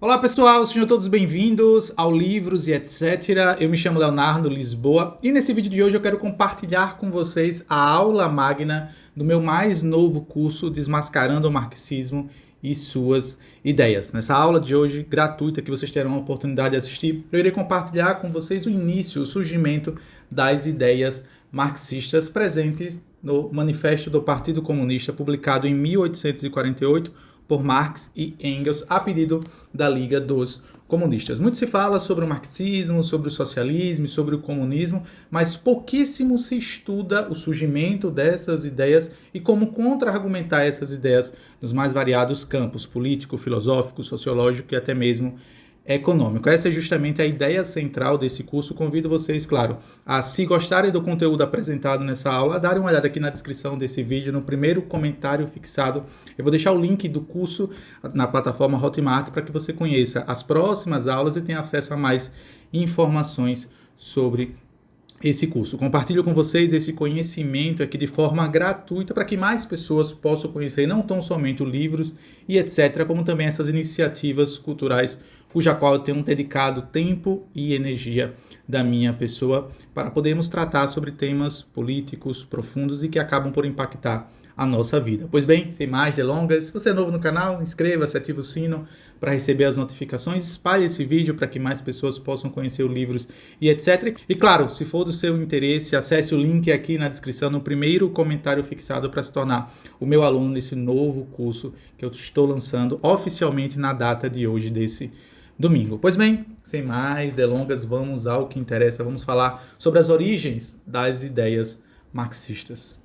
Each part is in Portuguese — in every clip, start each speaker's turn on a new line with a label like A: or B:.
A: Olá pessoal, sejam todos bem-vindos ao Livros e etc. Eu me chamo Leonardo Lisboa e nesse vídeo de hoje eu quero compartilhar com vocês a aula magna do meu mais novo curso Desmascarando o Marxismo e Suas Ideias. Nessa aula de hoje, gratuita, que vocês terão a oportunidade de assistir, eu irei compartilhar com vocês o início, o surgimento das ideias marxistas presentes no Manifesto do Partido Comunista, publicado em 1848, por Marx e Engels, a pedido da Liga dos Comunistas. Muito se fala sobre o marxismo, sobre o socialismo, sobre o comunismo, mas pouquíssimo se estuda o surgimento dessas ideias e como contra-argumentar essas ideias nos mais variados campos, político, filosófico, sociológico e até mesmo econômico. Essa é justamente a ideia central desse curso. Convido vocês, claro, a, se gostarem do conteúdo apresentado nessa aula, a darem uma olhada aqui na descrição desse vídeo, no primeiro comentário fixado. Eu vou deixar o link do curso na plataforma Hotmart para que você conheça as próximas aulas e tenha acesso a mais informações sobre esse curso. Compartilho com vocês esse conhecimento aqui de forma gratuita para que mais pessoas possam conhecer não tão somente os livros e etc., como também essas iniciativas culturais cuja qual eu tenho dedicado tempo e energia da minha pessoa para podermos tratar sobre temas políticos profundos e que acabam por impactar a nossa vida. Pois bem, sem mais delongas, se você é novo no canal, inscreva-se, ative o sino para receber as notificações, espalhe esse vídeo para que mais pessoas possam conhecer os livros e etc. E claro, se for do seu interesse, acesse o link aqui na descrição, no primeiro comentário fixado para se tornar o meu aluno nesse novo curso que eu estou lançando oficialmente na data de hoje desse domingo. Pois bem, sem mais delongas, vamos ao que interessa. Vamos falar sobre as origens das ideias marxistas.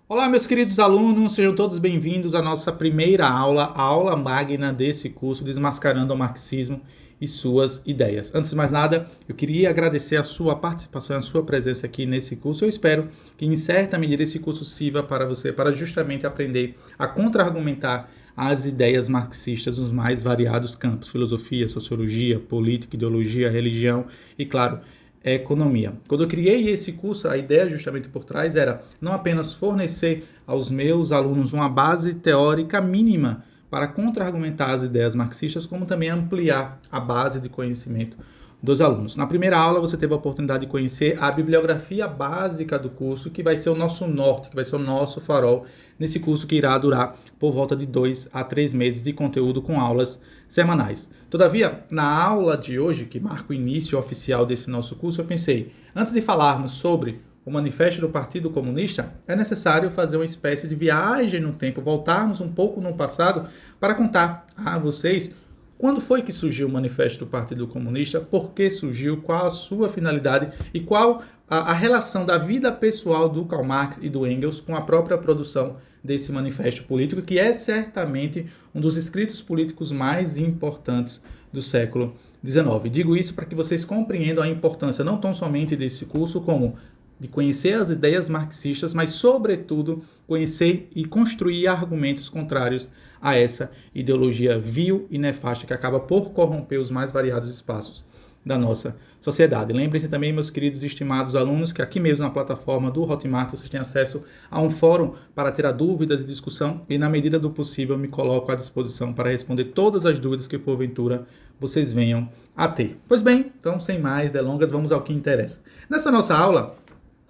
A: Olá, meus queridos alunos, sejam todos bem-vindos à nossa primeira aula, a aula magna desse curso, Desmascarando o Marxismo e Suas Ideias. Antes de mais nada, eu queria agradecer a sua participação, a sua presença aqui nesse curso. Eu espero que, em certa medida, esse curso sirva para você, para justamente aprender a contra-argumentar as ideias marxistas nos mais variados campos: filosofia, sociologia, política, ideologia, religião e, claro, economia. Quando eu criei esse curso, a ideia justamente por trás era não apenas fornecer aos meus alunos uma base teórica mínima para contra-argumentar as ideias marxistas, como também ampliar a base de conhecimento dos alunos. Na primeira aula você teve a oportunidade de conhecer a bibliografia básica do curso, que vai ser o nosso norte, que vai ser o nosso farol nesse curso que irá durar por volta de 2 a 3 meses de conteúdo com aulas semanais. Todavia, na aula de hoje, que marca o início oficial desse nosso curso, eu pensei, antes de falarmos sobre o Manifesto do Partido Comunista, é necessário fazer uma espécie de viagem no tempo, voltarmos um pouco no passado para contar a vocês quando foi que surgiu o Manifesto do Partido Comunista, por que surgiu, qual a sua finalidade e qual a relação da vida pessoal do Karl Marx e do Engels com a própria produção desse manifesto político, que é certamente um dos escritos políticos mais importantes do século XIX. Digo isso para que vocês compreendam a importância não tão somente desse curso, como de conhecer as ideias marxistas, mas, sobretudo, conhecer e construir argumentos contrários a essa ideologia vil e nefasta que acaba por corromper os mais variados espaços da nossa sociedade. Lembrem-se também, meus queridos e estimados alunos, que aqui mesmo na plataforma do Hotmart vocês têm acesso a um fórum para tirar dúvidas e discussão e, na medida do possível, me coloco à disposição para responder todas as dúvidas que, porventura, vocês venham a ter. Pois bem, então, sem mais delongas, vamos ao que interessa. Nessa nossa aula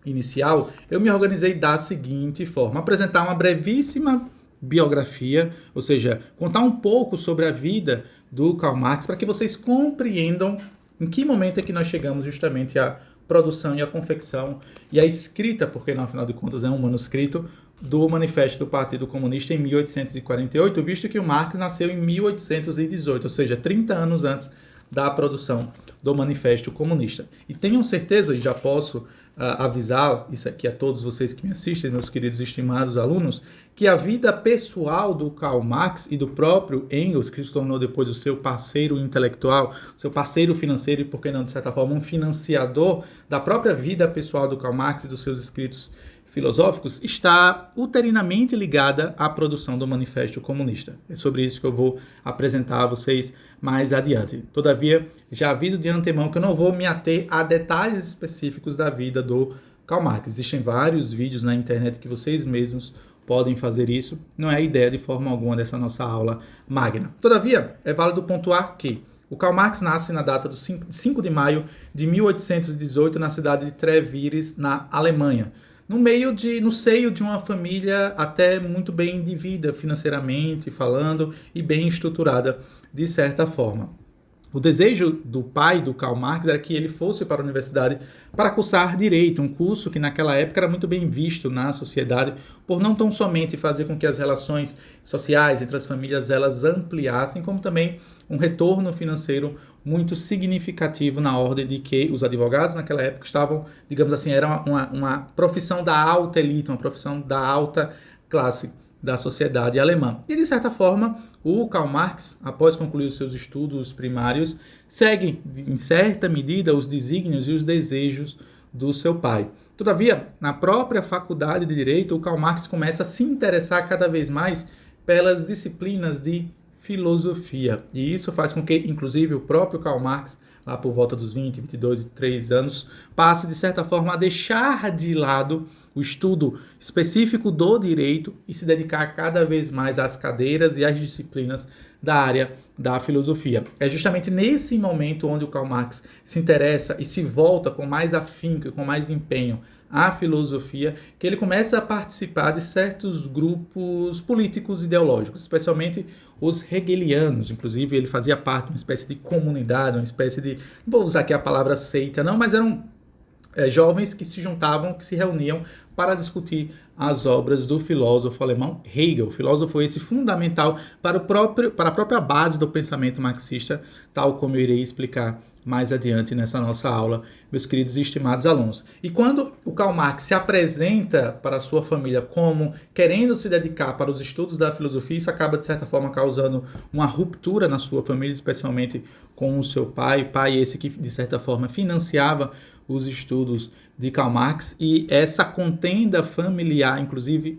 A: inicial, eu me organizei da seguinte forma: apresentar uma brevíssima biografia, ou seja, contar um pouco sobre a vida do Karl Marx para que vocês compreendam em que momento é que nós chegamos justamente à produção e à confecção e à escrita, porque no final de contas é um manuscrito, do Manifesto do Partido Comunista em 1848, visto que o Marx nasceu em 1818, ou seja, 30 anos antes da produção do Manifesto Comunista. E tenham certeza, e já posso avisar isso aqui a todos vocês que me assistem, meus queridos e estimados alunos, que a vida pessoal do Karl Marx e do próprio Engels, que se tornou depois o seu parceiro intelectual, seu parceiro financeiro e, por que não, de certa forma, um financiador da própria vida pessoal do Karl Marx e dos seus escritos filosóficos, está uterinamente ligada à produção do Manifesto Comunista. É sobre isso que eu vou apresentar a vocês mais adiante. Todavia, já aviso de antemão que eu não vou me ater a detalhes específicos da vida do Karl Marx. Existem vários vídeos na internet que vocês mesmos podem fazer isso. Não é a ideia de forma alguma dessa nossa aula magna. Todavia, é válido pontuar que O Karl Marx nasce na data do 5 de maio de 1818 na cidade de Trevires, na Alemanha, no seio de uma família até muito bem de vida financeiramente falando e bem estruturada de certa forma. O desejo do pai do Karl Marx era que ele fosse para a universidade para cursar direito, um curso que naquela época era muito bem visto na sociedade, por não tão somente fazer com que as relações sociais entre as famílias elas ampliassem, como também um retorno financeiro muito significativo na ordem de que os advogados naquela época estavam, digamos assim, era uma profissão da alta elite, uma profissão da alta classe da sociedade alemã. E, de certa forma, o Karl Marx, após concluir os seus estudos primários, segue, em certa medida, os desígnios e os desejos do seu pai. Todavia, na própria faculdade de Direito, o Karl Marx começa a se interessar cada vez mais pelas disciplinas de filosofia. E isso faz com que, inclusive, o próprio Karl Marx, lá por volta dos 20, 22, 23 anos, passe, de certa forma, a deixar de lado o estudo específico do direito e se dedicar cada vez mais às cadeiras e às disciplinas da área da filosofia. É justamente nesse momento onde o Karl Marx se interessa e se volta com mais afinco, com mais empenho à filosofia, que ele começa a participar de certos grupos políticos ideológicos, especialmente os hegelianos. Inclusive, ele fazia parte de uma espécie de comunidade, uma espécie de, não vou usar aqui a palavra seita, não, mas eram jovens que se juntavam, que se reuniam para discutir as obras do filósofo alemão Hegel. O filósofo esse fundamental para a própria base do pensamento marxista, tal como eu irei explicar mais adiante nessa nossa aula, meus queridos e estimados alunos. E quando o Karl Marx se apresenta para a sua família como querendo se dedicar para os estudos da filosofia, isso acaba, de certa forma, causando uma ruptura na sua família, especialmente com o seu pai esse que, de certa forma, financiava os estudos de Karl Marx, e essa contenda familiar, inclusive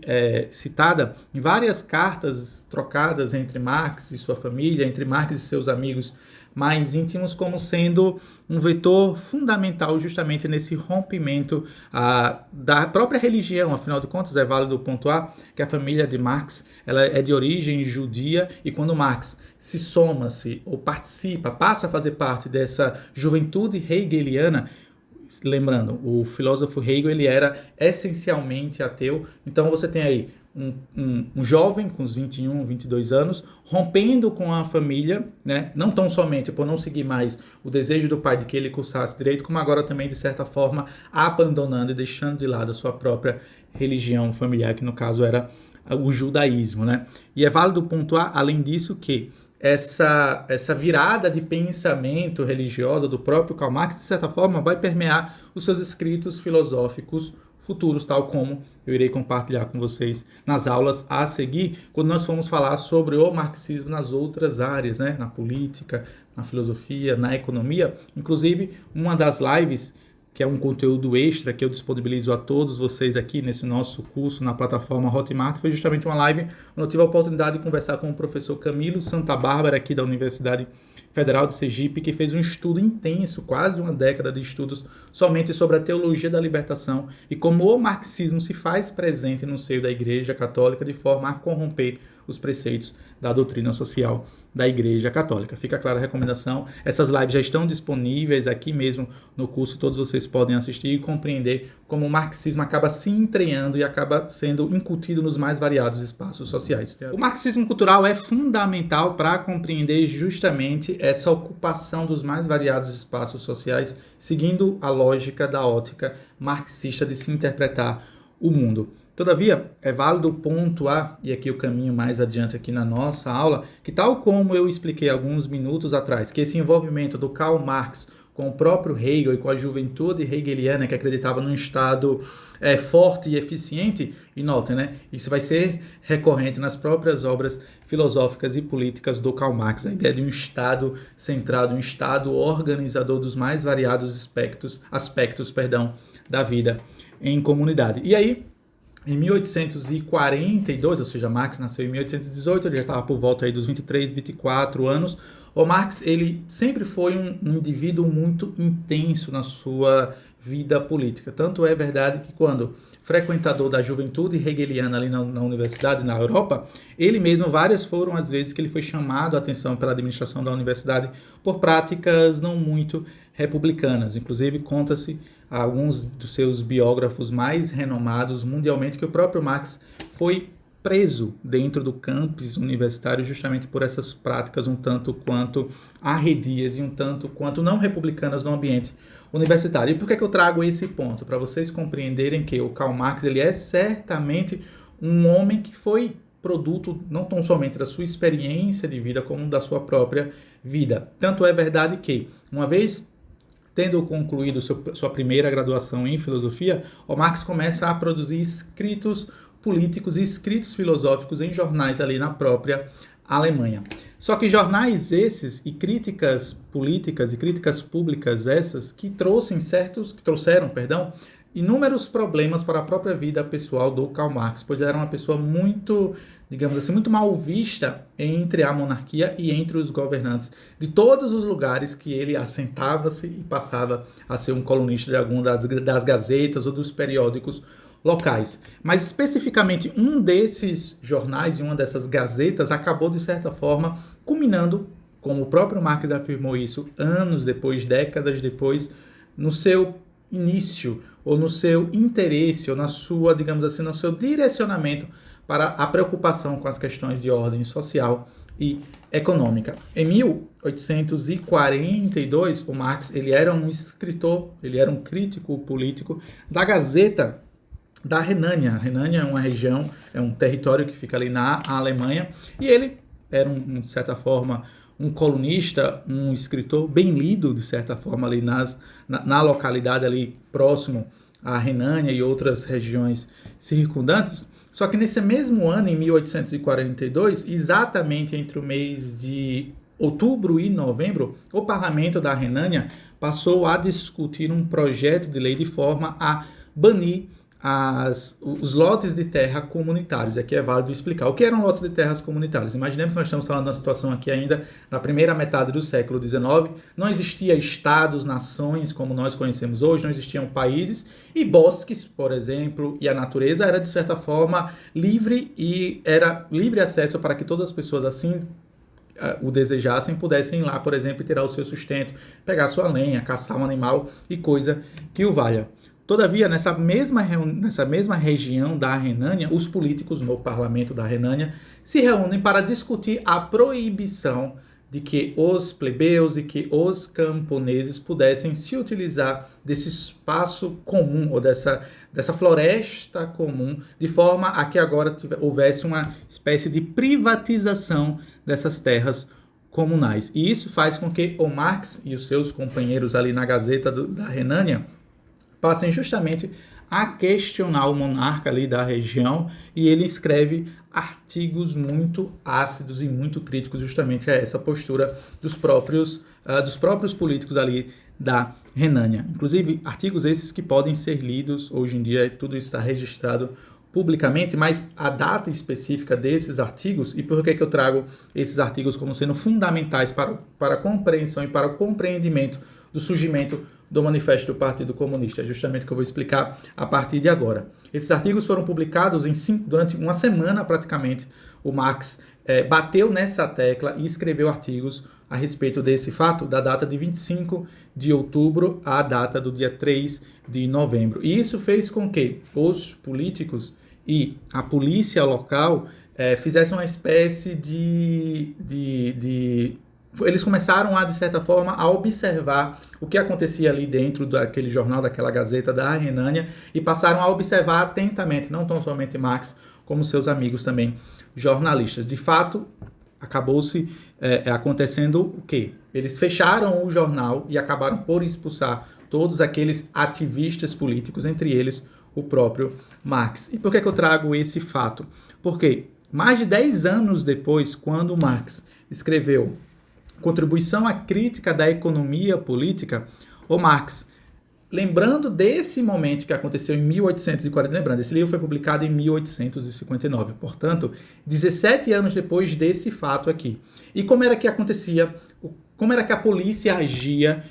A: citada em várias cartas trocadas entre Marx e sua família, entre Marx e seus amigos mais íntimos, como sendo um vetor fundamental justamente nesse rompimento da própria religião. Afinal de contas, é válido pontuar que a família de Marx ela é de origem judia, e quando Marx se soma-se ou participa, passa a fazer parte dessa juventude hegeliana. Lembrando, o filósofo Hegel ele era essencialmente ateu, então você tem aí um jovem com uns 21, 22 anos, rompendo com a família, né? Não tão somente por não seguir mais o desejo do pai de que ele cursasse direito, como agora também, de certa forma, abandonando e deixando de lado a sua própria religião familiar, que no caso era o judaísmo, né? E é válido pontuar, além disso, que essa virada de pensamento religiosa do próprio Karl Marx, de certa forma, vai permear os seus escritos filosóficos futuros, tal como eu irei compartilhar com vocês nas aulas a seguir, quando nós formos falar sobre o marxismo nas outras áreas, né? Na política, na filosofia, na economia. Inclusive, uma das lives, que é um conteúdo extra que eu disponibilizo a todos vocês aqui nesse nosso curso na plataforma Hotmart, foi justamente uma live onde eu tive a oportunidade de conversar com o professor Camilo Santa Bárbara, aqui da Universidade Federal de Sergipe, que fez um estudo intenso, quase uma década de estudos, somente sobre a teologia da libertação e como o marxismo se faz presente no seio da Igreja Católica de forma a corromper os preceitos da doutrina social da Igreja Católica. Fica clara a recomendação. Essas lives já estão disponíveis aqui mesmo no curso, todos vocês podem assistir e compreender como o marxismo acaba se entranhando e acaba sendo incutido nos mais variados espaços sociais. O marxismo cultural é fundamental para compreender justamente essa ocupação dos mais variados espaços sociais, seguindo a lógica da ótica marxista de se interpretar o mundo. Todavia, é válido pontuar, e aqui o caminho mais adiante aqui na nossa aula, que tal como eu expliquei alguns minutos atrás, que esse envolvimento do Karl Marx com o próprio Hegel e com a juventude hegeliana que acreditava num Estado forte e eficiente, e notem, né? Isso vai ser recorrente nas próprias obras filosóficas e políticas do Karl Marx, a ideia de um Estado centrado, um Estado organizador dos mais variados aspectos da vida em comunidade. E aí, em 1842, ou seja, Marx nasceu em 1818, ele já estava por volta aí dos 23, 24 anos. O Marx ele sempre foi um indivíduo muito intenso na sua vida política. Tanto é verdade que quando frequentador da juventude hegeliana ali na universidade, na Europa, ele mesmo, várias foram as vezes que ele foi chamado a atenção pela administração da universidade por práticas não muito republicanas. Inclusive, conta-se a alguns dos seus biógrafos mais renomados mundialmente que o próprio Marx foi preso dentro do campus universitário justamente por essas práticas um tanto quanto arredias e um tanto quanto não republicanas no ambiente universitário. E por que eu trago esse ponto? Para vocês compreenderem que o Karl Marx ele é certamente um homem que foi produto não tão somente da sua experiência de vida, como da sua própria vida. Tanto é verdade que, uma vez tendo concluído sua primeira graduação em filosofia, o Marx começa a produzir escritos políticos e escritos filosóficos em jornais ali na própria Alemanha. Só que jornais esses e críticas políticas e críticas públicas essas que trouxeram, inúmeros problemas para a própria vida pessoal do Karl Marx, pois era uma pessoa muito, digamos assim, muito mal vista entre a monarquia e entre os governantes de todos os lugares que ele assentava-se e passava a ser um colunista de alguma das gazetas ou dos periódicos locais. Mas especificamente um desses jornais e uma dessas gazetas acabou de certa forma culminando, como o próprio Marx afirmou isso anos depois, décadas depois, no seu início ou no seu interesse ou na sua, digamos assim, no seu direcionamento para a preocupação com as questões de ordem social e econômica. Em 1842, o Marx ele era um escritor, ele era um crítico político da Gazeta da Renânia. A Renânia é uma região, é um território que fica ali na Alemanha, e ele era, de certa forma, um colunista, um escritor bem lido, de certa forma, ali na localidade ali próximo à Renânia e outras regiões circundantes. Só que nesse mesmo ano, em 1842, exatamente entre o mês de outubro e novembro, o parlamento da Renânia passou a discutir um projeto de lei de forma a banir os lotes de terra comunitários. Aqui é válido explicar o que eram lotes de terras comunitários. Imaginemos que nós estamos falando de uma situação aqui ainda na primeira metade do século XIX, não existia estados, nações como nós conhecemos hoje, não existiam países, e bosques, por exemplo, e a natureza era de certa forma livre e era livre acesso para que todas as pessoas assim o desejassem, pudessem ir lá, por exemplo, tirar o seu sustento, pegar sua lenha, caçar um animal e coisa que o valha. Todavia, nessa mesma região da Renânia, os políticos no parlamento da Renânia se reúnem para discutir a proibição de que os plebeus e que os camponeses pudessem se utilizar desse espaço comum ou dessa floresta comum, de forma a que agora houvesse uma espécie de privatização dessas terras comunais. E isso faz com que o Marx e os seus companheiros ali na Gazeta da Renânia passem justamente a questionar o monarca ali da região, e ele escreve artigos muito ácidos e muito críticos justamente a essa postura dos próprios políticos ali da Renânia. Inclusive, artigos esses que podem ser lidos hoje em dia, tudo isso está registrado publicamente, mas a data específica desses artigos, e por que eu trago esses artigos como sendo fundamentais para a compreensão e para o compreendimento do surgimento do Manifesto do Partido Comunista. É justamente o que eu vou explicar a partir de agora. Esses artigos foram publicados durante uma semana praticamente. O Marx bateu nessa tecla e escreveu artigos a respeito desse fato, da data de 25 de outubro à data do dia 3 de novembro. E isso fez com que os políticos e a polícia local fizessem uma espécie eles começaram de certa forma, a observar o que acontecia ali dentro daquele jornal, daquela Gazeta da Renânia, e passaram a observar atentamente, não tão somente Marx, como seus amigos também jornalistas. De fato, acabou-se acontecendo o quê? Eles fecharam o jornal e acabaram por expulsar todos aqueles ativistas políticos, entre eles o próprio Marx. E por que eu trago esse fato? Porque mais de 10 anos depois, quando Marx escreveu Contribuição à Crítica da Economia Política, o Marx, lembrando desse momento que aconteceu em 1840, lembrando, esse livro foi publicado em 1859, portanto, 17 anos depois desse fato aqui. E como era que acontecia, como era que a polícia agia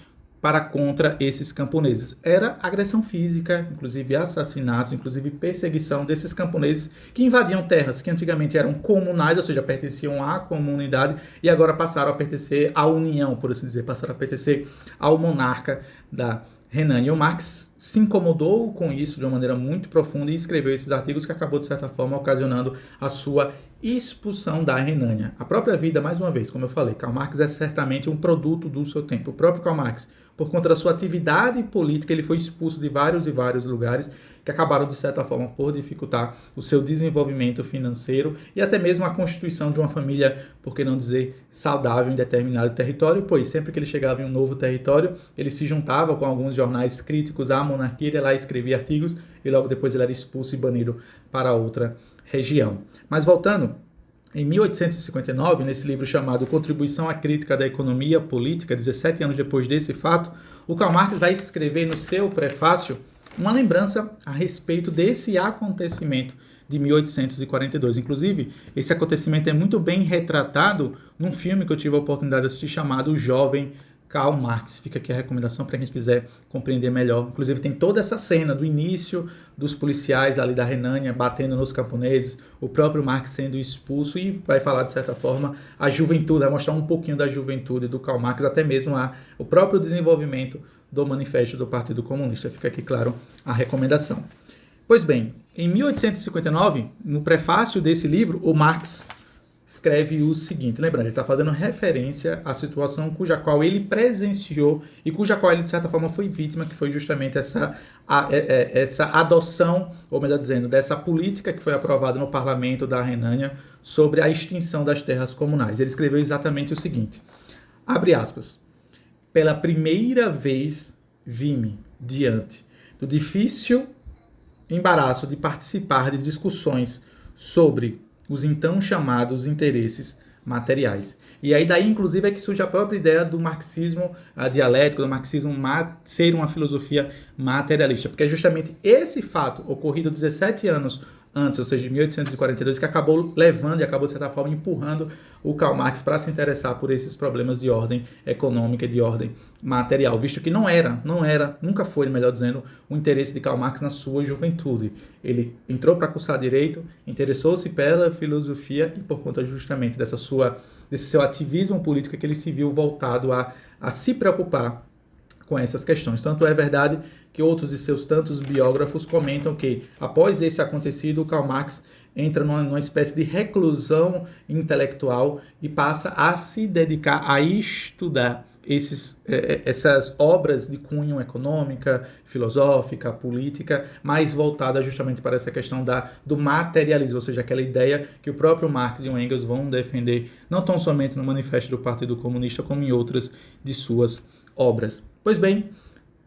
A: para contra esses camponeses. Era agressão física, inclusive assassinatos, inclusive perseguição desses camponeses que invadiam terras que antigamente eram comunais, ou seja, pertenciam à comunidade, e agora passaram a pertencer à União, por assim dizer, passaram a pertencer ao monarca da Renânia. O Marx se incomodou com isso de uma maneira muito profunda e escreveu esses artigos que acabou, de certa forma, ocasionando a sua expulsão da Renânia. A própria vida, mais uma vez, como eu falei, Karl Marx é certamente um produto do seu tempo. O próprio Karl Marx, por conta da sua atividade política, ele foi expulso de vários e vários lugares que acabaram, de certa forma, por dificultar o seu desenvolvimento financeiro e até mesmo a constituição de uma família, por que não dizer, saudável em determinado território, pois sempre que ele chegava em um novo território, ele se juntava com alguns jornais críticos à monarquia, ele lá escrevia artigos e logo depois ele era expulso e banido para outra região. Mas voltando, em 1859, nesse livro chamado Contribuição à Crítica da Economia Política, 17 anos depois desse fato, o Karl Marx vai escrever no seu prefácio uma lembrança a respeito desse acontecimento de 1842. Inclusive, esse acontecimento é muito bem retratado num filme que eu tive a oportunidade de assistir chamado O Jovem Karl Marx. Fica aqui a recomendação para quem quiser compreender melhor. Inclusive tem toda essa cena do início dos policiais ali da Renânia batendo nos camponeses, o próprio Marx sendo expulso e vai falar de certa forma a juventude, vai mostrar um pouquinho da juventude do Karl Marx, até mesmo o próprio desenvolvimento do manifesto do Partido Comunista. Fica aqui claro a recomendação. Pois bem, em 1859, no prefácio desse livro, o Marx escreve o seguinte, lembrando, ele está fazendo referência à situação cuja qual ele presenciou e cuja qual ele, de certa forma, foi vítima, que foi justamente essa adoção, ou melhor dizendo, dessa política que foi aprovada no parlamento da Renânia sobre a extinção das terras comunais. Ele escreveu exatamente o seguinte, abre aspas, pela primeira vez vi-me diante do difícil embaraço de participar de discussões sobre os então chamados interesses materiais. E aí daí, inclusive, é que surge a própria ideia do marxismo dialético, do marxismo ser uma filosofia materialista, porque é justamente esse fato ocorrido 17 anos antes, ou seja, em 1842, que acabou levando e acabou, de certa forma, empurrando o Karl Marx para se interessar por esses problemas de ordem econômica e de ordem material, visto que nunca foi, melhor dizendo, o interesse de Karl Marx na sua juventude. Ele entrou para cursar direito, interessou-se pela filosofia e por conta justamente desse seu ativismo político que ele se viu voltado a se preocupar com essas questões. Tanto é verdade que outros de seus tantos biógrafos comentam que, após esse acontecido, o Karl Marx entra numa espécie de reclusão intelectual e passa a se dedicar a estudar essas obras de cunho econômica, filosófica, política, mais voltada justamente para essa questão do materialismo, ou seja, aquela ideia que o próprio Marx e o Engels vão defender, não tão somente no Manifesto do Partido Comunista, como em outras de suas obras. Pois bem,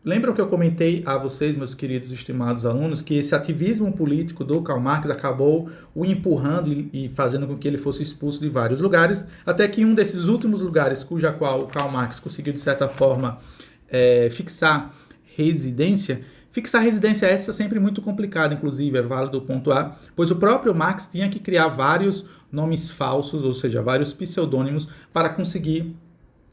A: lembram que eu comentei a vocês, meus queridos e estimados alunos, que esse ativismo político do Karl Marx acabou o empurrando e fazendo com que ele fosse expulso de vários lugares, até que um desses últimos lugares, cuja qual o Karl Marx conseguiu, de certa forma, fixar residência essa é sempre muito complicado, inclusive, é válido pontuar, pois o próprio Marx tinha que criar vários nomes falsos, ou seja, vários pseudônimos, para conseguir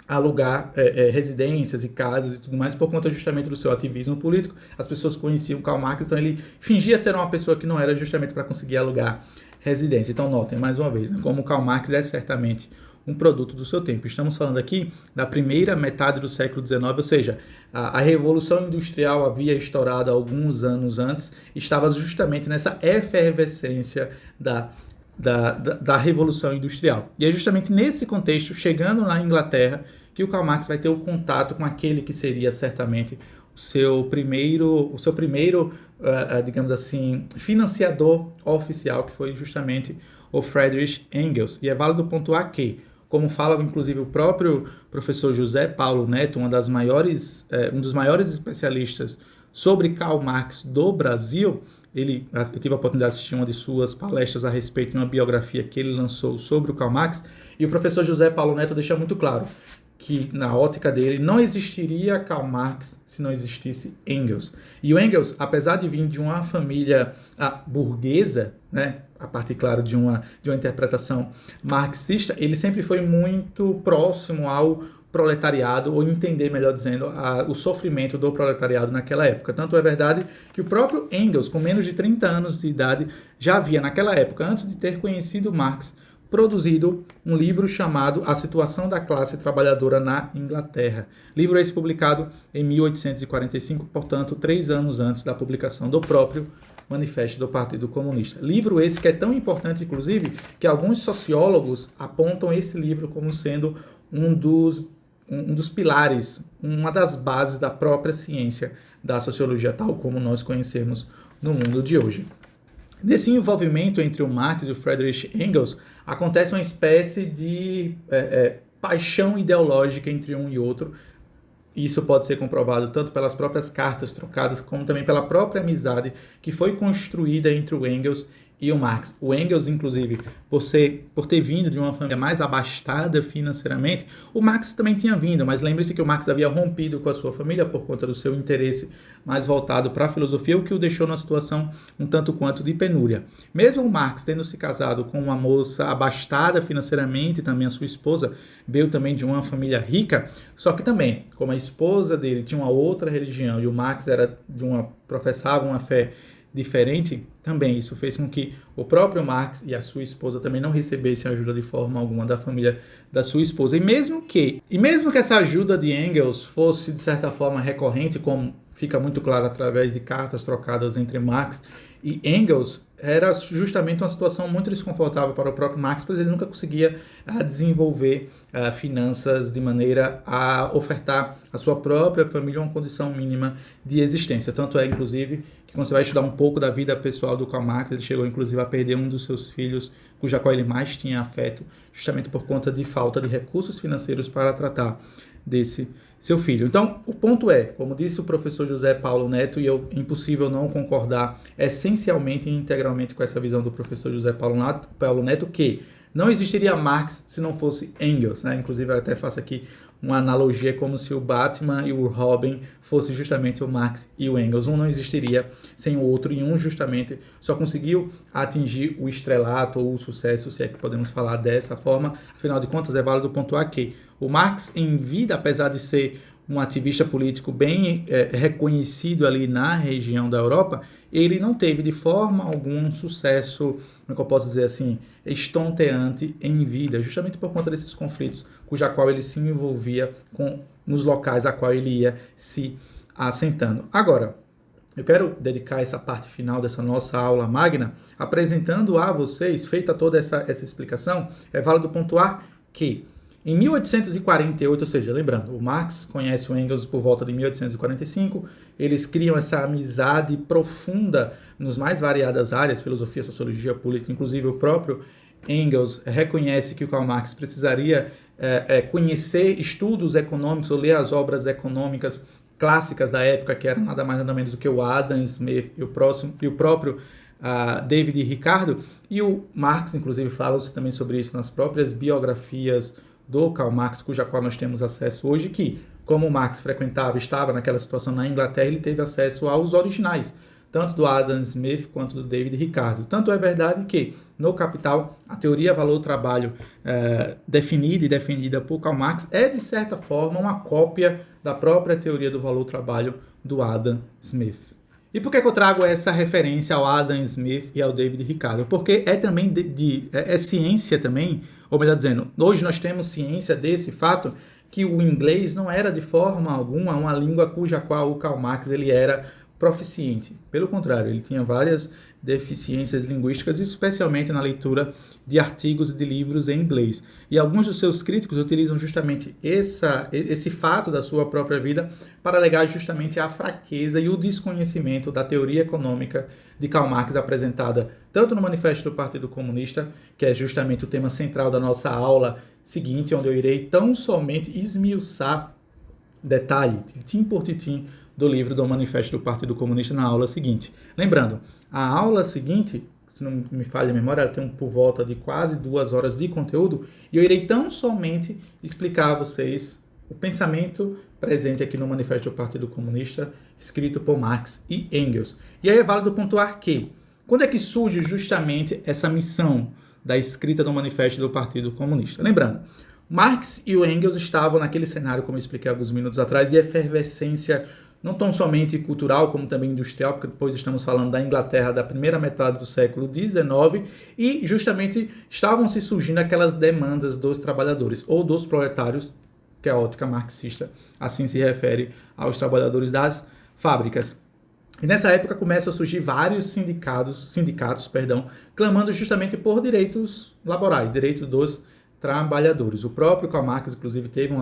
A: alugar residências e casas e tudo mais, por conta justamente do seu ativismo político. As pessoas conheciam Karl Marx, então ele fingia ser uma pessoa que não era, justamente para conseguir alugar residência. Então notem, mais uma vez, como Karl Marx é certamente um produto do seu tempo. Estamos falando aqui da primeira metade do século XIX, ou seja, a Revolução Industrial havia estourado alguns anos antes, estava justamente nessa efervescência da Revolução Industrial. E é justamente nesse contexto, chegando na Inglaterra, que o Karl Marx vai ter o contato com aquele que seria certamente o seu primeiro, digamos assim, financiador oficial, que foi justamente o Friedrich Engels. E é válido pontuar que, como fala inclusive o próprio professor José Paulo Neto, um dos maiores especialistas sobre Karl Marx do Brasil, eu tive a oportunidade de assistir uma de suas palestras a respeito de uma biografia que ele lançou sobre o Karl Marx, e o professor José Paulo Neto deixa muito claro que, na ótica dele, não existiria Karl Marx se não existisse Engels. E o Engels, apesar de vir de uma família burguesa, né, a partir, claro, de uma interpretação marxista, ele sempre foi muito próximo ao proletariado, ou entender, melhor dizendo, o sofrimento do proletariado naquela época. Tanto é verdade que o próprio Engels, com menos de 30 anos de idade, já havia naquela época, antes de ter conhecido Marx, produzido um livro chamado A Situação da Classe Trabalhadora na Inglaterra. Livro esse publicado em 1845, portanto, 3 anos antes da publicação do próprio Manifesto do Partido Comunista. Livro esse que é tão importante, inclusive, que alguns sociólogos apontam esse livro como sendo um dos pilares, uma das bases da própria ciência da sociologia, tal como nós conhecemos no mundo de hoje. Nesse envolvimento entre o Marx e o Friedrich Engels, acontece uma espécie de paixão ideológica entre um e outro. Isso pode ser comprovado tanto pelas próprias cartas trocadas, como também pela própria amizade que foi construída entre o Engels e o Marx. O Engels, inclusive, por ter vindo de uma família mais abastada financeiramente, o Marx também tinha vindo, mas lembre-se que o Marx havia rompido com a sua família por conta do seu interesse mais voltado para a filosofia, o que o deixou numa situação um tanto quanto de penúria. Mesmo o Marx tendo se casado com uma moça abastada financeiramente, também a sua esposa veio também de uma família rica, só que também, como a esposa dele tinha uma outra religião e o Marx professava uma fé diferente, também isso fez com que o próprio Marx e a sua esposa também não recebessem ajuda de forma alguma da família da sua esposa. E mesmo que essa ajuda de Engels fosse de certa forma recorrente, como fica muito claro através de cartas trocadas entre Marx e Engels, era justamente uma situação muito desconfortável para o próprio Marx, pois ele nunca conseguia desenvolver finanças de maneira a ofertar à sua própria família uma condição mínima de existência. Tanto é, inclusive, que quando você vai estudar um pouco da vida pessoal do Karl Marx, ele chegou, inclusive, a perder um dos seus filhos, cuja qual ele mais tinha afeto, justamente por conta de falta de recursos financeiros para tratar desse seu filho. Então, o ponto é, como disse o professor José Paulo Neto, e é impossível não concordar essencialmente e integralmente com essa visão do professor José Paulo Neto, que não existiria Marx se não fosse Engels, né? Inclusive, eu até faço aqui uma analogia como se o Batman e o Robin fossem justamente o Marx e o Engels. Um não existiria sem o outro, e um justamente só conseguiu atingir o estrelato ou o sucesso, se é que podemos falar dessa forma. Afinal de contas, é válido pontuar que o Marx, em vida, apesar de ser um ativista político bem reconhecido ali na região da Europa, ele não teve de forma alguma um sucesso, como é que eu posso dizer assim, estonteante em vida, justamente por conta desses conflitos cuja qual ele se envolvia nos locais a qual ele ia se assentando. Agora, eu quero dedicar essa parte final dessa nossa aula magna apresentando a vocês, feita toda essa explicação, é válido pontuar que em 1848, ou seja, lembrando, o Marx conhece o Engels por volta de 1845, eles criam essa amizade profunda nos mais variadas áreas, filosofia, sociologia, política, inclusive o próprio Engels reconhece que o Karl Marx precisaria conhecer estudos econômicos ou ler as obras econômicas clássicas da época, que eram nada mais nada menos do que o Adam Smith e o próprio David Ricardo, e o Marx, inclusive, fala-se também sobre isso nas próprias biografias do Karl Marx, cuja qual nós temos acesso hoje, que, como o Marx estava naquela situação na Inglaterra, ele teve acesso aos originais, tanto do Adam Smith quanto do David Ricardo. Tanto é verdade que, no Capital, a teoria valor-trabalho definida e defendida por Karl Marx é, de certa forma, uma cópia da própria teoria do valor-trabalho do Adam Smith. E por que eu trago essa referência ao Adam Smith e ao David Ricardo? Porque é também ciência também, ou melhor dizendo, hoje nós temos ciência desse fato que o inglês não era de forma alguma uma língua cuja qual o Karl Marx ele era proficiente. Pelo contrário, ele tinha várias deficiências linguísticas, especialmente na leitura de artigos e de livros em inglês. E alguns dos seus críticos utilizam justamente esse fato da sua própria vida para alegar justamente a fraqueza e o desconhecimento da teoria econômica de Karl Marx apresentada tanto no Manifesto do Partido Comunista, que é justamente o tema central da nossa aula seguinte, onde eu irei tão somente esmiuçar detalhe, titim por titim, do livro do Manifesto do Partido Comunista na aula seguinte. Lembrando, a aula seguinte, se não me falha a memória, ela tem por volta de quase 2 horas de conteúdo, e eu irei tão somente explicar a vocês o pensamento presente aqui no Manifesto do Partido Comunista, escrito por Marx e Engels. E aí é válido pontuar que, quando é que surge justamente essa missão da escrita do Manifesto do Partido Comunista? Lembrando, Marx e o Engels estavam naquele cenário, como eu expliquei alguns minutos atrás, de efervescência não tão somente cultural, como também industrial, porque depois estamos falando da Inglaterra da primeira metade do século XIX, e justamente estavam se surgindo aquelas demandas dos trabalhadores, ou dos proletários, que a ótica marxista assim se refere aos trabalhadores das fábricas. E nessa época começam a surgir vários sindicatos, clamando justamente por direitos laborais, direitos dos trabalhadores. O próprio Karl Marx, inclusive, teve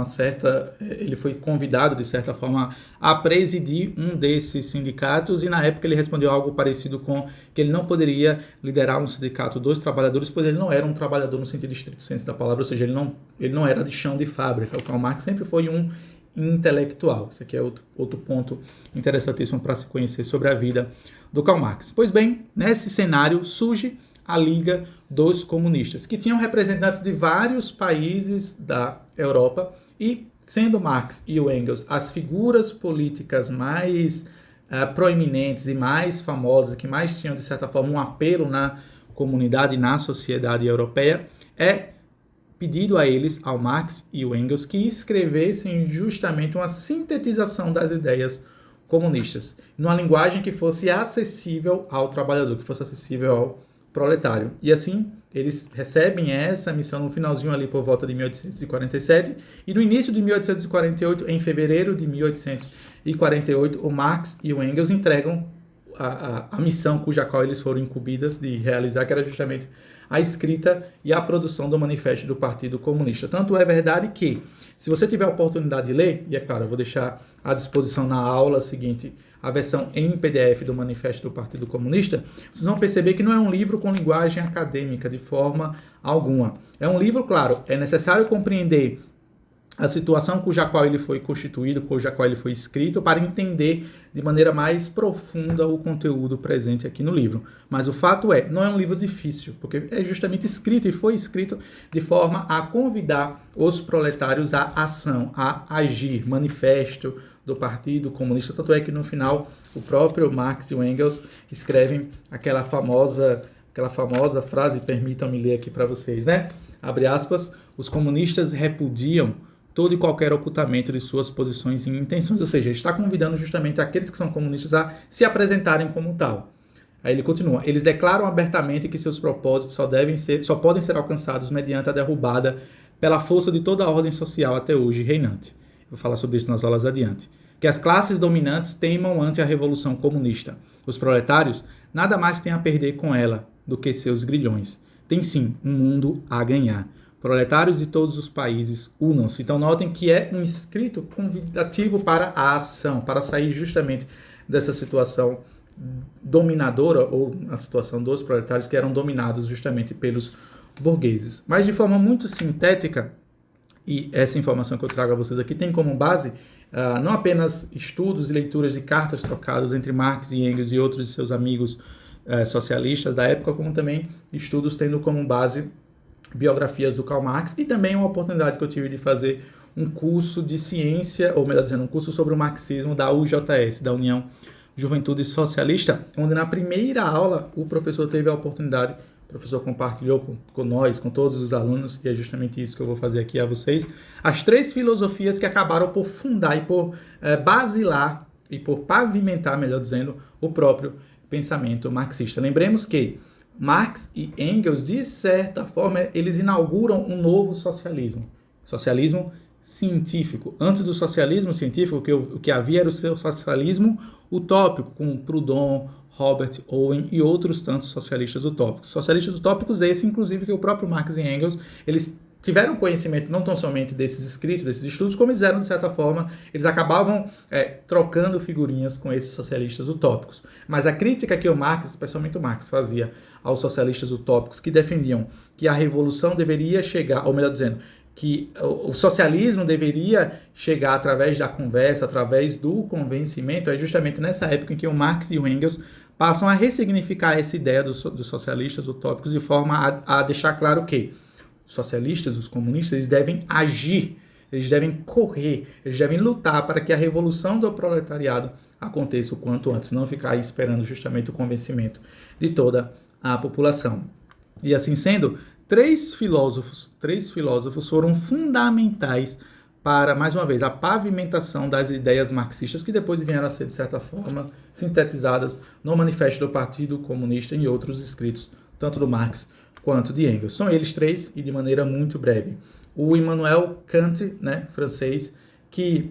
A: ele foi convidado, de certa forma, a presidir um desses sindicatos, e na época ele respondeu algo parecido com que ele não poderia liderar um sindicato dos trabalhadores, pois ele não era um trabalhador no sentido estrito senso da palavra, ou seja, ele não era de chão de fábrica. O Karl Marx sempre foi um intelectual. Isso aqui é outro ponto interessantíssimo para se conhecer sobre a vida do Karl Marx. Pois bem, nesse cenário surge a Liga dos Comunistas, que tinham representantes de vários países da Europa, e sendo Marx e o Engels as figuras políticas mais proeminentes e mais famosas, que mais tinham, de certa forma, um apelo na comunidade, na sociedade europeia, é pedido a eles, ao Marx e o Engels, que escrevessem justamente uma sintetização das ideias comunistas, numa linguagem que fosse acessível ao trabalhador, que fosse acessível ao proletário. E assim, eles recebem essa missão no finalzinho ali por volta de 1847, e no início de 1848, em fevereiro de 1848, o Marx e o Engels entregam a missão cuja qual eles foram incumbidos de realizar, que era justamente a escrita e a produção do manifesto do Partido Comunista. Tanto é verdade que, se você tiver a oportunidade de ler, e é claro, eu vou deixar à disposição na aula seguinte a versão em PDF do manifesto do Partido Comunista, vocês vão perceber que não é um livro com linguagem acadêmica de forma alguma. É um livro, claro, é necessário compreender a situação cuja qual ele foi constituído, cuja qual ele foi escrito, para entender de maneira mais profunda o conteúdo presente aqui no livro. Mas o fato é, não é um livro difícil, porque é justamente escrito e foi escrito de forma a convidar os proletários à ação, a agir. Manifesto do Partido Comunista, tanto é que no final o próprio Marx e o Engels escrevem aquela famosa frase, permitam-me ler aqui para vocês, né? Abre aspas, os comunistas repudiam todo e qualquer ocultamento de suas posições e intenções, ou seja, ele está convidando justamente aqueles que são comunistas a se apresentarem como tal. Aí ele continua, eles declaram abertamente que seus propósitos só podem ser alcançados mediante a derrubada pela força de toda a ordem social até hoje reinante. Vou falar sobre isso nas aulas adiante. Que as classes dominantes teimam ante a revolução comunista. Os proletários nada mais têm a perder com ela do que seus grilhões. Tem sim um mundo a ganhar. Proletários de todos os países, unam-se. Então notem que é um escrito convidativo para a ação, para sair justamente dessa situação dominadora, ou a situação dos proletários que eram dominados justamente pelos burgueses. Mas de forma muito sintética, e essa informação que eu trago a vocês aqui tem como base não apenas estudos e leituras de cartas trocadas entre Marx e Engels e outros de seus amigos socialistas da época, como também estudos tendo como base biografias do Karl Marx, e também uma oportunidade que eu tive de fazer um curso de ciência, ou melhor dizendo, um curso sobre o marxismo da UJS, da União Juventude Socialista, onde na primeira aula o professor teve a oportunidade, o professor compartilhou com nós, com todos os alunos, e é justamente isso que eu vou fazer aqui a vocês, as 3 filosofias que acabaram por fundar e por basilar e por pavimentar, melhor dizendo, o próprio pensamento marxista. Lembremos que Marx e Engels, de certa forma, eles inauguram um novo socialismo. Socialismo científico. Antes do socialismo científico, o que havia era o seu socialismo utópico, com Proudhon, Robert Owen e outros tantos socialistas utópicos. Socialistas utópicos esse, inclusive, que o próprio Marx e Engels, eles tiveram conhecimento não tão somente desses escritos, desses estudos, como eles eram, de certa forma, eles acabavam trocando figurinhas com esses socialistas utópicos. Mas a crítica que o Marx, especialmente o Marx, fazia aos socialistas utópicos que defendiam que a revolução deveria chegar, ou melhor dizendo, que o socialismo deveria chegar através da conversa, através do convencimento, é justamente nessa época em que o Marx e o Engels passam a ressignificar essa ideia dos socialistas utópicos de forma a deixar claro que os socialistas, os comunistas, eles devem agir, eles devem correr, eles devem lutar para que a revolução do proletariado aconteça o quanto antes, não ficar esperando justamente o convencimento de toda a população. E assim sendo, três filósofos foram fundamentais para, mais uma vez, a pavimentação das ideias marxistas, que depois vieram a ser, de certa forma, sintetizadas no Manifesto do Partido Comunista e em outros escritos, tanto do Marx quanto de Engels. São eles três, e de maneira muito breve. O Immanuel Kant, né, francês, que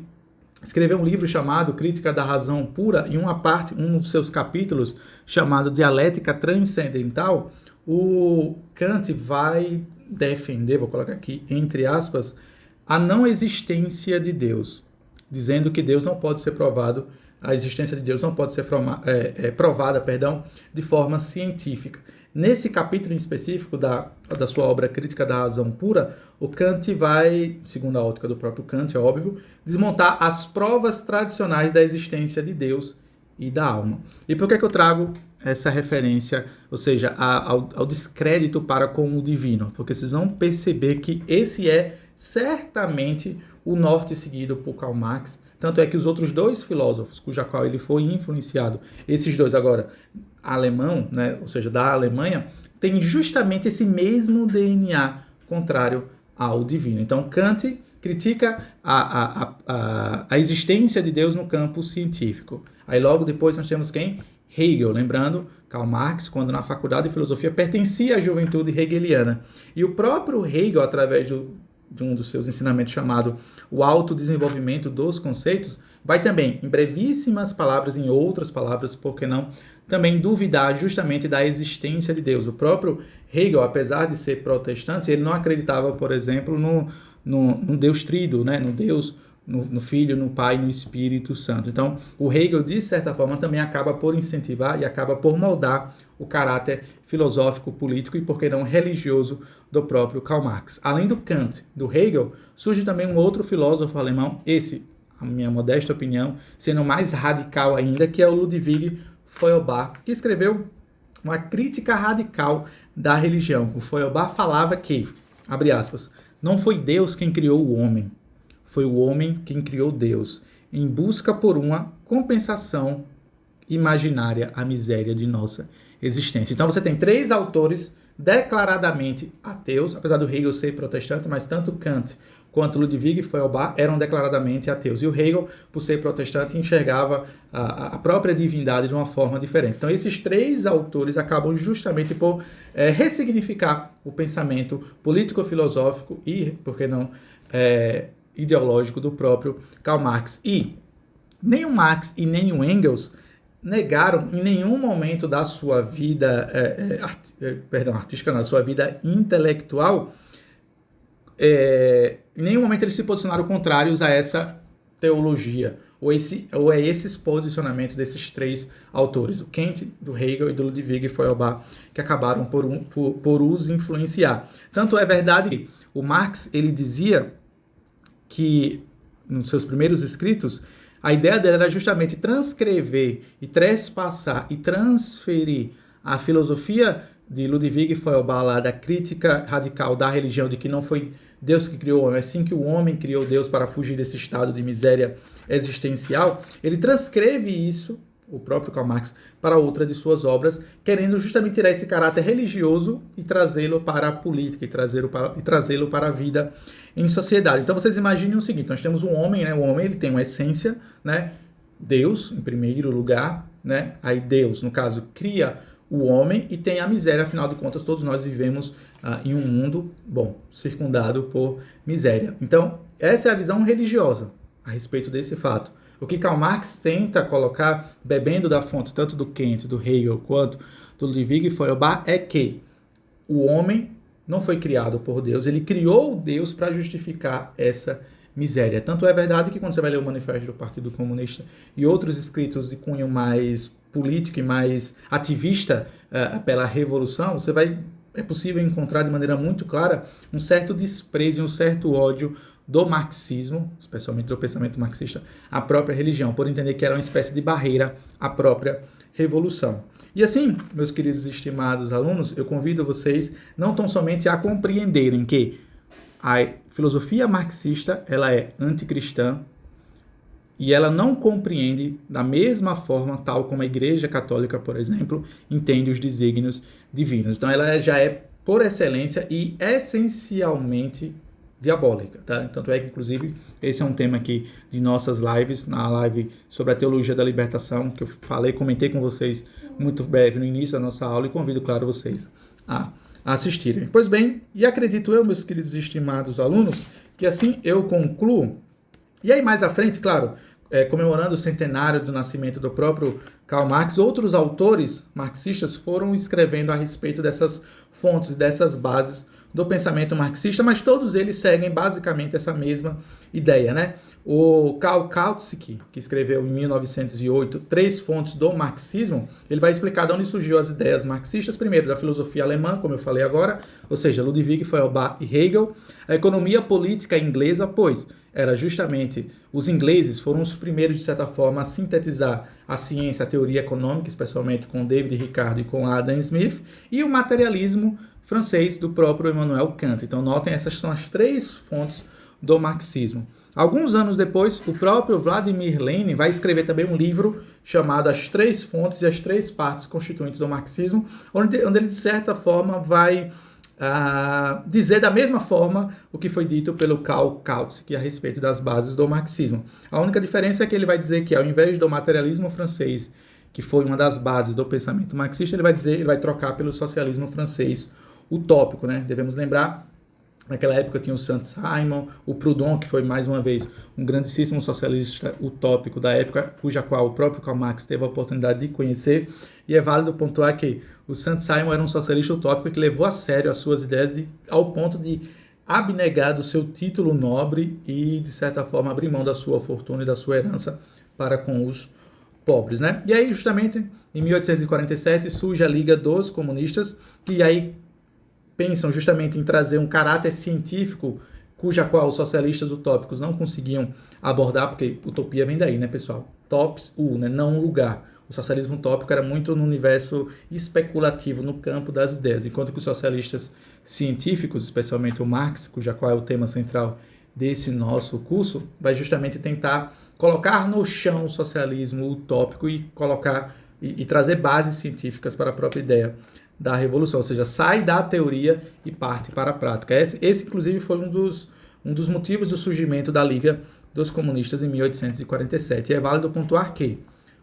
A: escreveu um livro chamado Crítica da Razão Pura, e um dos seus capítulos, chamado Dialética Transcendental, o Kant vai defender, vou colocar aqui entre aspas, a não existência de Deus, dizendo que Deus não pode ser provado, a existência de Deus não pode ser provada, de forma científica. Nesse capítulo em específico da sua obra Crítica da Razão Pura, o Kant vai, segundo a ótica do próprio Kant, é óbvio, desmontar as provas tradicionais da existência de Deus e da alma. E por que eu trago essa referência, ou seja, ao descrédito para com o divino? Porque vocês vão perceber que esse é certamente o norte seguido por Karl Marx. Tanto é que os outros dois filósofos, cuja qual ele foi influenciado, esses dois agora, alemão, né, ou seja, da Alemanha, têm justamente esse mesmo DNA contrário ao divino. Então, Kant critica a existência de Deus no campo científico. Aí logo depois nós temos quem? Hegel, lembrando, Karl Marx, quando na faculdade de filosofia, pertencia à juventude hegeliana. E o próprio Hegel, através de um dos seus ensinamentos chamado o autodesenvolvimento dos conceitos, vai também, em brevíssimas palavras, em outras palavras, por que não, também duvidar justamente da existência de Deus. O próprio Hegel, apesar de ser protestante, ele não acreditava, por exemplo, no Deus Tríduo, né? No Deus, no Filho, no Pai, no Espírito Santo. Então, o Hegel, de certa forma, também acaba por incentivar e acaba por moldar o caráter filosófico, político e, por que não, religioso do próprio Karl Marx. Além do Kant, do Hegel, surge também um outro filósofo alemão, esse, a minha modesta opinião, sendo mais radical ainda, que é o Ludwig Feuerbach, que escreveu uma crítica radical da religião. O Feuerbach falava que, abre aspas, não foi Deus quem criou o homem, foi o homem quem criou Deus, em busca por uma compensação imaginária à miséria de nossa existência. Então você tem três autores declaradamente ateus, apesar do Hegel ser protestante, mas tanto Kant quanto Ludwig Feuerbach eram declaradamente ateus. E o Hegel, por ser protestante, enxergava a própria divindade de uma forma diferente. Então esses três autores acabam justamente por ressignificar o pensamento político-filosófico e, por que não, ideológico do próprio Karl Marx. E nem o Marx e nem o Engels negaram em nenhum momento da sua vida artística, na sua vida intelectual, em nenhum momento eles se posicionaram contrários a essa teologia, ou a esses posicionamentos desses três autores, do Kant, do Hegel e do Ludwig Feuerbach, que acabaram por os influenciar. Tanto é verdade que o Marx, ele dizia que, nos seus primeiros escritos, a ideia dele era justamente transcrever e trespassar e transferir a filosofia de Ludwig Feuerbach, lá da crítica radical da religião, de que não foi Deus que criou o homem, mas sim que o homem criou Deus para fugir desse estado de miséria existencial. Ele transcreve isso, o próprio Karl Marx, para outra de suas obras, querendo justamente tirar esse caráter religioso e trazê-lo para a política, e trazê-lo para a vida em sociedade. Então vocês imaginem o seguinte, nós temos um homem, né? O homem, ele tem uma essência, né? Deus, em primeiro lugar, né? Aí Deus, no caso, cria o homem e tem a miséria. Afinal de contas, todos nós vivemos em um mundo, circundado por miséria. Então, essa é a visão religiosa a respeito desse fato. O que Karl Marx tenta colocar, bebendo da fonte tanto do Kant, do Hegel, quanto do Ludwig Feuerbach, é que o homem não foi criado por Deus, ele criou Deus para justificar essa miséria. Tanto é verdade que quando você vai ler o Manifesto do Partido Comunista e outros escritos de cunho mais político e mais ativista pela revolução, é possível encontrar de maneira muito clara um certo desprezo e um certo ódio do marxismo, especialmente do pensamento marxista, à própria religião, por entender que era uma espécie de barreira à própria revolução. E assim, meus queridos e estimados alunos, eu convido vocês não tão somente a compreenderem que a filosofia marxista ela é anticristã e ela não compreende da mesma forma, tal como a Igreja Católica, por exemplo, entende os desígnios divinos. Então ela já é por excelência e essencialmente diabólica, tá? Tanto é que, inclusive, esse é um tema aqui de nossas lives, na live sobre a teologia da libertação, que eu comentei com vocês muito breve no início da nossa aula, e convido, claro, vocês a assistirem. Pois bem, e acredito eu, meus queridos e estimados alunos, que assim eu concluo. E aí, mais à frente, claro, comemorando o centenário do nascimento do próprio Karl Marx, outros autores marxistas foram escrevendo a respeito dessas fontes, dessas bases do pensamento marxista, mas todos eles seguem basicamente essa mesma ideia, né? O Karl Kautsky, que escreveu em 1908 Três Fontes do Marxismo, ele vai explicar de onde surgiu as ideias marxistas, primeiro da filosofia alemã, como eu falei agora, ou seja, Ludwig, Feuerbach e Hegel, a economia política inglesa, pois era justamente os ingleses foram os primeiros, de certa forma, a sintetizar a ciência, a teoria econômica, especialmente com David Ricardo e com Adam Smith, e o materialismo francês do próprio Immanuel Kant. Então notem, essas são as três fontes do marxismo. Alguns anos depois, o próprio Vladimir Lenin vai escrever também um livro chamado As Três Fontes e as Três Partes Constituintes do Marxismo, onde ele, de certa forma, vai dizer da mesma forma o que foi dito pelo Karl Kautsky a respeito das bases do marxismo. A única diferença é que ele vai dizer que, ao invés do materialismo francês, que foi uma das bases do pensamento marxista, ele vai trocar pelo socialismo francês utópico, né? Devemos lembrar, naquela época tinha o Saint-Simon, o Proudhon, que foi mais uma vez um grandíssimo socialista utópico da época, cuja qual o próprio Karl Marx teve a oportunidade de conhecer, e é válido pontuar que o Saint-Simon era um socialista utópico que levou a sério as suas ideias ao ponto de abnegar do seu título nobre e, de certa forma, abrir mão da sua fortuna e da sua herança para com os pobres, né? E aí, justamente, em 1847, surge a Liga dos Comunistas, que aí pensam justamente em trazer um caráter científico, cuja qual os socialistas utópicos não conseguiam abordar, porque utopia vem daí, né, pessoal? Tops, né, não um lugar. O socialismo utópico era muito no universo especulativo, no campo das ideias, enquanto que os socialistas científicos, especialmente o Marx, cuja qual é o tema central desse nosso curso, vai justamente tentar colocar no chão o socialismo utópico e colocar e trazer bases científicas para a própria ideia da revolução, ou seja, sai da teoria e parte para a prática. Esse inclusive, foi um dos motivos do surgimento da Liga dos Comunistas em 1847. E é válido pontuar que,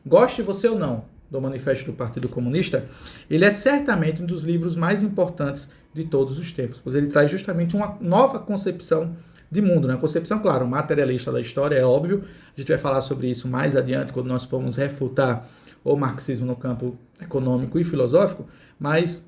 A: goste você ou não do Manifesto do Partido Comunista, ele é certamente um dos livros mais importantes de todos os tempos, pois ele traz justamente uma nova concepção de mundo, né? Concepção, claro, materialista da história, é óbvio. A gente vai falar sobre isso mais adiante, quando nós formos refutar o marxismo no campo econômico e filosófico, mas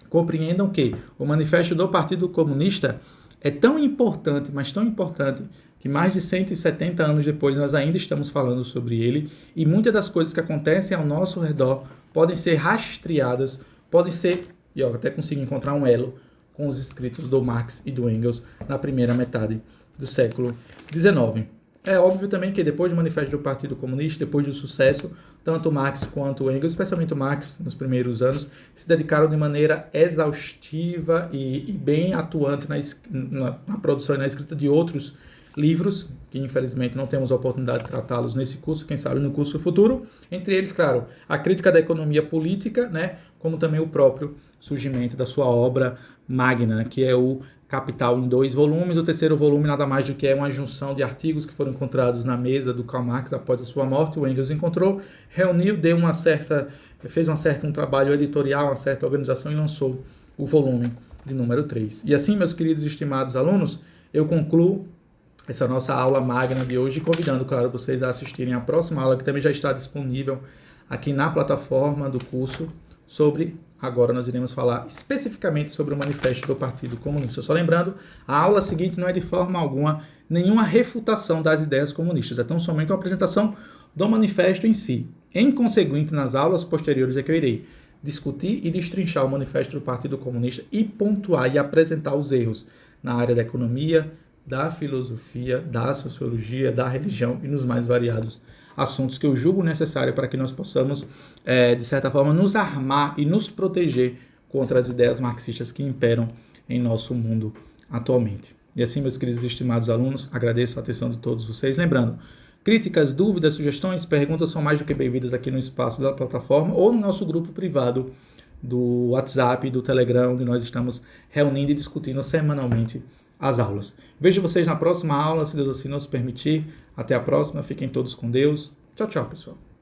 A: compreendam que o Manifesto do Partido Comunista é tão importante, mas tão importante, que mais de 170 anos depois nós ainda estamos falando sobre ele, e muitas das coisas que acontecem ao nosso redor podem ser rastreadas, podem ser, e eu até consigo encontrar um elo com os escritos do Marx e do Engels na primeira metade do século XIX. É óbvio também que depois do Manifesto do Partido Comunista, depois do sucesso, tanto Marx quanto Engels, especialmente o Marx nos primeiros anos, se dedicaram de maneira exaustiva e bem atuante na produção e na escrita de outros livros, que infelizmente não temos a oportunidade de tratá-los nesse curso, quem sabe no curso futuro. Entre eles, claro, a crítica da economia política, né, como também o próprio surgimento da sua obra magna, que é o Capital, em 2 volumes. O terceiro volume nada mais do que é uma junção de artigos que foram encontrados na mesa do Karl Marx após a sua morte. O Engels encontrou, reuniu, fez um trabalho editorial, uma certa organização e lançou o volume de número 3. E assim, meus queridos e estimados alunos, eu concluo essa nossa aula magna de hoje, convidando, claro, vocês a assistirem a próxima aula, que também já está disponível aqui na plataforma do curso. Agora nós iremos falar especificamente sobre o Manifesto do Partido Comunista. Só lembrando, a aula seguinte não é de forma alguma nenhuma refutação das ideias comunistas, é tão somente uma apresentação do manifesto em si. Em conseguinte, nas aulas posteriores é que eu irei discutir e destrinchar o Manifesto do Partido Comunista e pontuar e apresentar os erros na área da economia, da filosofia, da sociologia, da religião e nos mais variados assuntos que eu julgo necessário para que nós possamos, de certa forma, nos armar e nos proteger contra as ideias marxistas que imperam em nosso mundo atualmente. E assim, meus queridos e estimados alunos, agradeço a atenção de todos vocês. Lembrando, críticas, dúvidas, sugestões, perguntas são mais do que bem-vindas aqui no espaço da plataforma ou no nosso grupo privado do WhatsApp e do Telegram, onde nós estamos reunindo e discutindo semanalmente as aulas. Vejo vocês na próxima aula, se Deus assim nos permitir. Até a próxima, fiquem todos com Deus. Tchau, tchau, pessoal.